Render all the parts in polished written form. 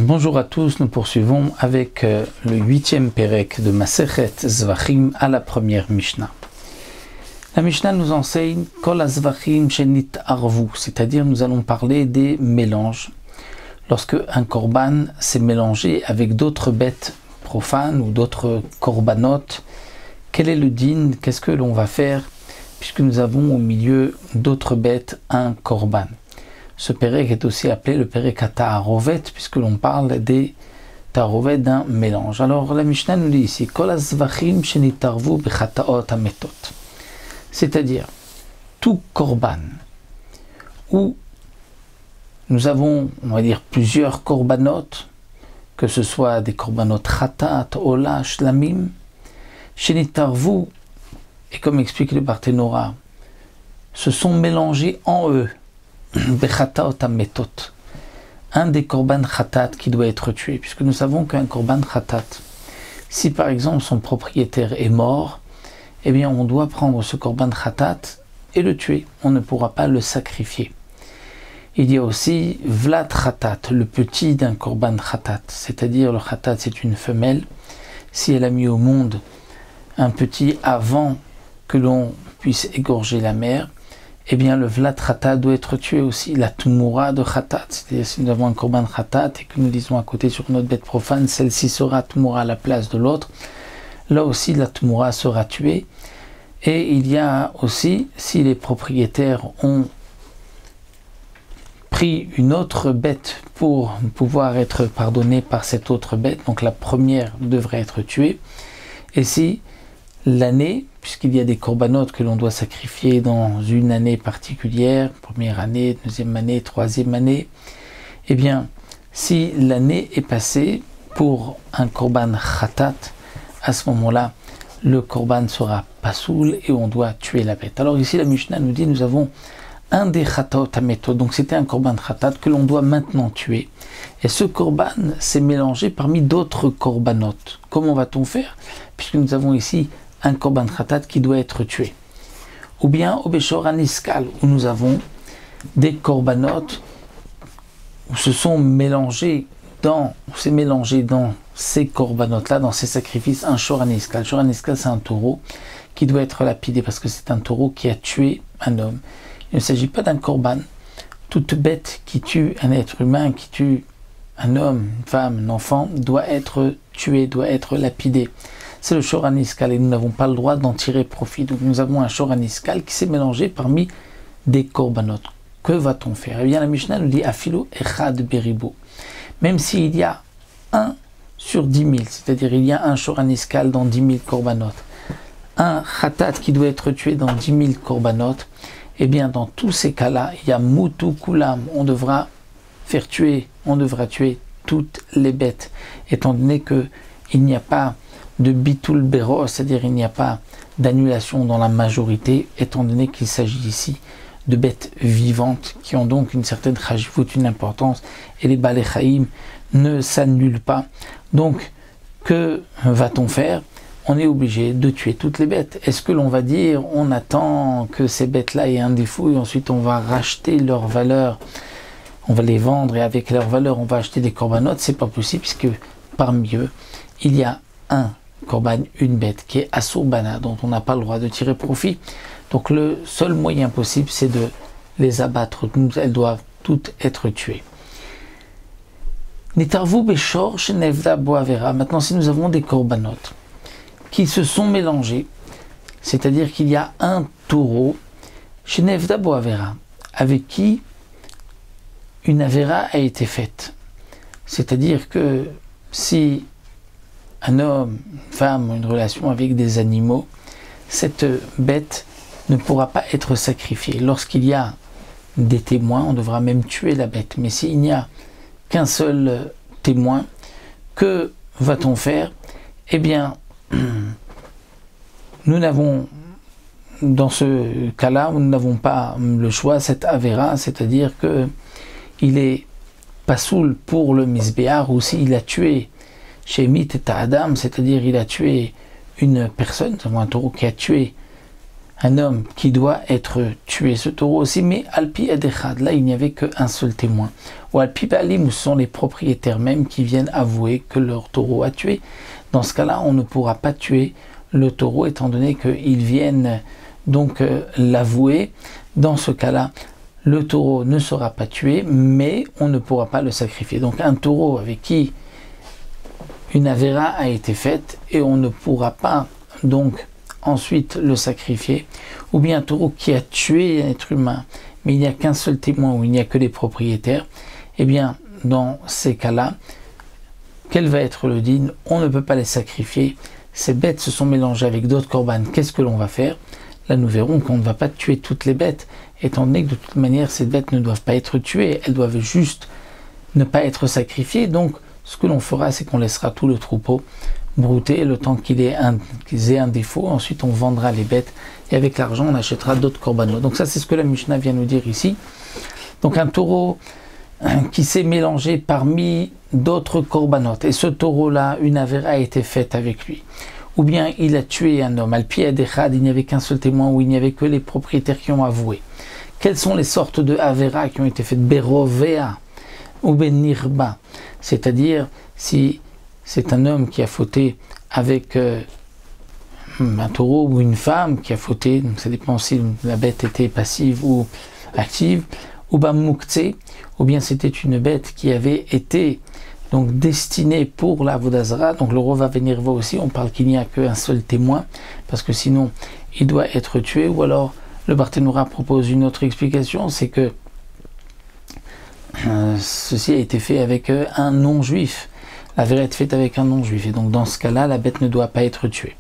Bonjour à tous, nous poursuivons avec le 8e Pérec de Masechet Zvachim à la première Mishnah. La Mishnah nous enseigne Kol HaZvachim Shenit Arvu, c'est-à-dire nous allons parler des mélanges. Lorsque un korban s'est mélangé avec d'autres bêtes profanes ou d'autres korbanot, quel est le din? Qu'est-ce que l'on va faire puisque nous avons au milieu d'autres bêtes un korban? Ce Pérec est aussi appelé le Pérec à Ta'arovet, puisque l'on parle des Ta'arovet d'un mélange. Alors la Mishnah nous dit ici Kol HaZvachim Shenitarvu Bechataot Hametot, c'est-à-dire tout korban où nous avons, on va dire, plusieurs korbanot, que ce soit des korbanot Chatat, Ola, Shlamim, Shenitarvu, et comme explique le Barthénora, se sont mélangés en eux. Un des korban khatat qui doit être tué, puisque nous savons qu'un korban khatat, si par exemple son propriétaire est mort, eh bien on doit prendre ce korban khatat et le tuer, on ne pourra pas le sacrifier. Il y a aussi vlat khatat, le petit d'un korban khatat, c'est-à-dire le khatat c'est une femelle, si elle a mis au monde un petit avant que l'on puisse égorger la mère, eh bien le vlat khatat doit être tué aussi, la tmoura de khatat, c'est-à-dire si nous avons un korban khatat et que nous disons à côté sur notre bête profane, celle-ci sera tmoura à la place de l'autre, là aussi la tmoura sera tuée. Et il y a aussi, si les propriétaires ont pris une autre bête pour pouvoir être pardonnés par cette autre bête, donc la première devrait être tuée, et si l'année, puisqu'il y a des corbanotes que l'on doit sacrifier dans une année particulière, première année, deuxième année, troisième année, eh bien, si l'année est passée pour un korban khatat, à ce moment-là, le korban sera pasoul et on doit tuer la bête. Alors ici, la Mishnah nous dit, nous avons un des khatat hametot, donc c'était un korban khatat que l'on doit maintenant tuer. Et ce korban s'est mélangé parmi d'autres korbanotes. Comment va-t-on faire? Puisque nous avons ici un korban khatat qui doit être tué. Ou bien au Beshor Aniskal, où nous avons des korbanotes où s'est mélangé dans ces korbanotes-là, dans ces sacrifices, un Shor Aniskal. Shor Aniskal, c'est un taureau qui doit être lapidé parce que c'est un taureau qui a tué un homme. Il ne s'agit pas d'un korban. Toute bête qui tue un être humain, qui tue un homme, une femme, un enfant, doit être tué, doit être lapidé. C'est le Shor Aniskal et nous n'avons pas le droit d'en tirer profit. Donc nous avons un Shor Aniskal qui s'est mélangé parmi des korbanot. Que va-t-on faire? Eh bien la Mishnah nous dit Afilo Echad Beribo. Même s'il y a 1 sur 10 000, c'est-à-dire il y a un Shor Aniskal dans 10 000 korbanot, un Khatat qui doit être tué dans 10 000 korbanot, eh bien dans tous ces cas-là, il y a Moutou Kulam. On devra tuer toutes les bêtes, étant donné qu'il n'y a pas de bitul bero, c'est-à-dire il n'y a pas d'annulation dans la majorité, étant donné qu'il s'agit ici de bêtes vivantes qui ont donc une certaine chajivut, une importance, et les balei chaim ne s'annulent pas. Donc, que va-t-on faire? On est obligé de tuer toutes les bêtes. Est-ce que l'on va dire, on attend que ces bêtes-là aient un défaut et ensuite on va racheter leur valeur, on va les vendre et avec leur valeur on va acheter des corbanotes? C'est pas possible puisque parmi eux, il y a un korban, une bête qui est assurbana, dont on n'a pas le droit de tirer profit. Donc le seul moyen possible, c'est de les abattre. Elles doivent toutes être tuées. Nitarvu beshor shenevda boavera. Maintenant, si nous avons des corbanotes qui se sont mélangés, c'est-à-dire qu'il y a un taureau shenevda boavera, avec qui une avera a été faite. C'est-à-dire que si un homme, une femme ont une relation avec des animaux, cette bête ne pourra pas être sacrifiée. Lorsqu'il y a des témoins, on devra même tuer la bête. Mais s'il n'y a qu'un seul témoin, que va-t-on faire? Eh bien, nous n'avons, dans ce cas-là, nous n'avons pas le choix, cette avera, c'est-à-dire que il est pasoul pour le misbéar, ou s'il a tué chez Mit et Adam, c'est-à-dire il a tué une personne, nous avons un taureau qui a tué un homme qui doit être tué, ce taureau aussi, mais Alpi Adechad, là il n'y avait qu'un seul témoin. Ou Alpi Balim, où ce sont les propriétaires même qui viennent avouer que leur taureau a tué. Dans ce cas-là, on ne pourra pas tuer le taureau étant donné qu'ils viennent donc l'avouer. Dans ce cas-là, le taureau ne sera pas tué, mais on ne pourra pas le sacrifier. Donc un taureau avec qui une avéra a été faite et on ne pourra pas donc ensuite le sacrifier, ou bien un taureau qui a tué un être humain, mais il n'y a qu'un seul témoin ou il n'y a que les propriétaires, eh bien dans ces cas-là, quel va être le din? On ne peut pas les sacrifier. Ces bêtes se sont mélangées avec d'autres korbanes. Qu'est-ce que l'on va faire? Là nous verrons qu'on ne va pas tuer toutes les bêtes, étant donné que de toute manière ces bêtes ne doivent pas être tuées, elles doivent juste ne pas être sacrifiées. Donc ce que l'on fera, c'est qu'on laissera tout le troupeau brouter le temps qu'ils aient un défaut. Ensuite on vendra les bêtes et avec l'argent on achètera d'autres korbanot. Donc ça c'est ce que la Mishnah vient nous dire ici. Donc un taureau qui s'est mélangé parmi d'autres korbanot, et ce taureau-là, une avéra a été faite avec lui, ou bien il a tué un homme, al pied adechad, il n'y avait qu'un seul témoin, ou il n'y avait que les propriétaires qui ont avoué. Quelles sont les sortes de avéra qui ont été faites? Berovea ou benirba, c'est-à-dire si c'est un homme qui a fauté avec un taureau ou une femme qui a fauté, donc ça dépend si la bête était passive ou active, ou bamukse, ou bien c'était une bête qui avait été donc destinée pour la Vodazara. Donc le roi va venir voir aussi, on parle qu'il n'y a qu'un seul témoin, parce que sinon il doit être tué. Ou alors le Barthénoura propose une autre explication, c'est que ceci a été fait avec un non-juif. La vérité est faite avec un non-juif, et donc dans ce cas-là, la bête ne doit pas être tuée.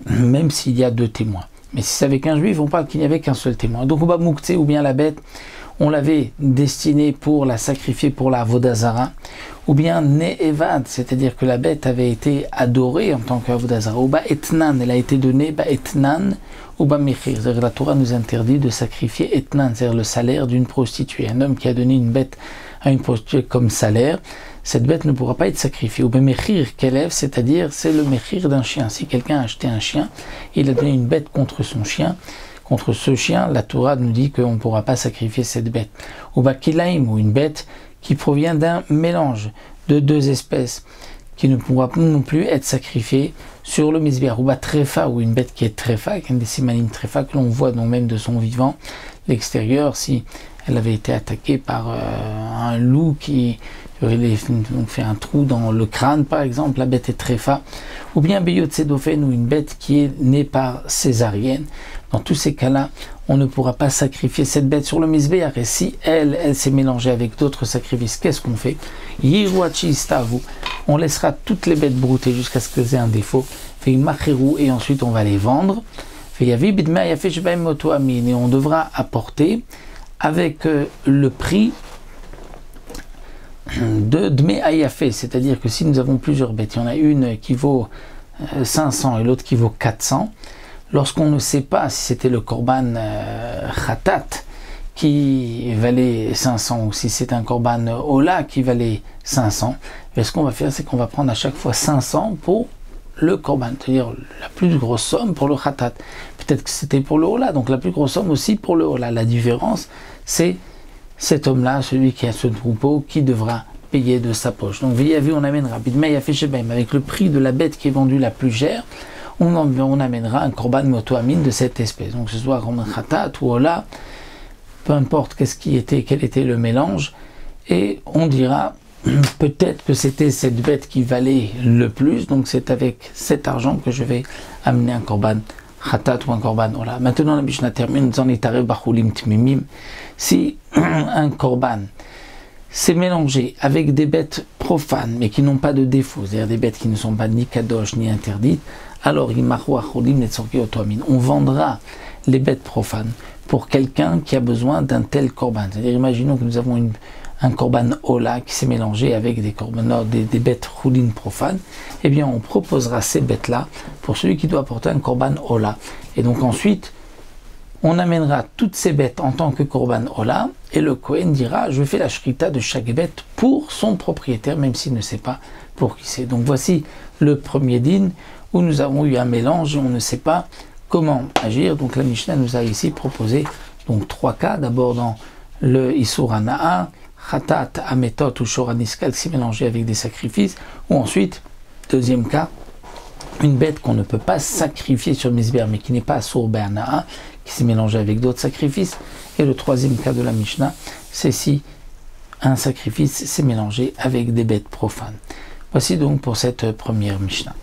Même s'il y a deux témoins. Mais si c'est avec un juif, on parle qu'il n'y avait qu'un seul témoin. Donc, ou bien la bête, on l'avait destinée pour la sacrifier pour la Vodazara, ou bien Ne'evad, c'est-à-dire que la bête avait été adorée en tant que Vodazara, ou Etnan, elle a été donnée, Etnan, ou Mechir. C'est-à-dire la Torah nous interdit de sacrifier Etnan, c'est-à-dire le salaire d'une prostituée. Un homme qui a donné une bête à une prostituée comme salaire, cette bête ne pourra pas être sacrifiée. Ou mechir kelev, c'est-à-dire c'est le mechir d'un chien. Si quelqu'un a acheté un chien, il a donné une bête contre son chien, contre ce chien, la Torah nous dit qu'on ne pourra pas sacrifier cette bête. Ou kilaim, ou une bête qui provient d'un mélange de deux espèces, qui ne pourra non plus être sacrifiée sur le misbiar. Ou trefa, ou une bête qui est trefa, avec un des simanim trefa que l'on voit donc même de son vivant, l'extérieur, si elle avait été attaquée par un loup qui aurait fait un trou dans le crâne par exemple, la bête est tréfa, ou bien Beyotsedofen, ou une bête qui est née par césarienne. Dans tous ces cas-là, on ne pourra pas sacrifier cette bête sur le misbéar. Et si elle s'est mélangée avec d'autres sacrifices, qu'est-ce qu'on fait? On laissera toutes les bêtes broutées jusqu'à ce qu'elles aient un défaut, et ensuite on va les vendre, et on devra apporter avec le prix de Dme Ayafé, c'est-à-dire que si nous avons plusieurs bêtes, il y en a une qui vaut 500 et l'autre qui vaut 400, lorsqu'on ne sait pas si c'était le korban khatat qui valait 500 ou si c'est un korban ola qui valait 500, ce qu'on va faire, c'est qu'on va prendre à chaque fois 500 pour le korban, c'est-à-dire la plus grosse somme pour le khatat. Peut-être que c'était pour le ola, donc la plus grosse somme aussi pour le ola. La différence, c'est cet homme-là, celui qui a ce troupeau, qui devra payer de sa poche. Donc, on amènera avec le prix de la bête qui est vendue la plus chère, on amènera un korban motoamine de cette espèce. Donc, que ce soit korban khatat ou ola, peu importe quel était le mélange, et on dira peut-être que c'était cette bête qui valait le plus, donc c'est avec cet argent que je vais amener un korban khatat ou un korban ola. Maintenant la Mishnah termine, si un korban s'est mélangé avec des bêtes profanes mais qui n'ont pas de défaut, c'est-à-dire des bêtes qui ne sont pas ni kadosh ni interdites, alors on vendra les bêtes profanes pour quelqu'un qui a besoin d'un tel korban. C'est-à-dire, imaginons que nous avons un korban ola qui s'est mélangé avec des bêtes choulines profanes, eh bien on proposera ces bêtes-là pour celui qui doit apporter un korban ola. Et donc ensuite, on amènera toutes ces bêtes en tant que korban ola, et le Kohen dira, je fais la shrita de chaque bête pour son propriétaire, même s'il ne sait pas pour qui c'est. Donc voici le premier din, où nous avons eu un mélange, et on ne sait pas comment agir? Donc la Mishnah nous a ici proposé donc 3 cas. D'abord dans le Isur Hana'a, Khatat, Ametot ou Shoraniskal, qui s'est mélangé avec des sacrifices. Ou ensuite, deuxième cas, une bête qu'on ne peut pas sacrifier sur Mizber, mais qui n'est pas Asur Be'ana'a, qui s'est mélangé avec d'autres sacrifices. Et le troisième cas de la Mishnah, c'est si un sacrifice s'est mélangé avec des bêtes profanes. Voici donc pour cette première Mishnah.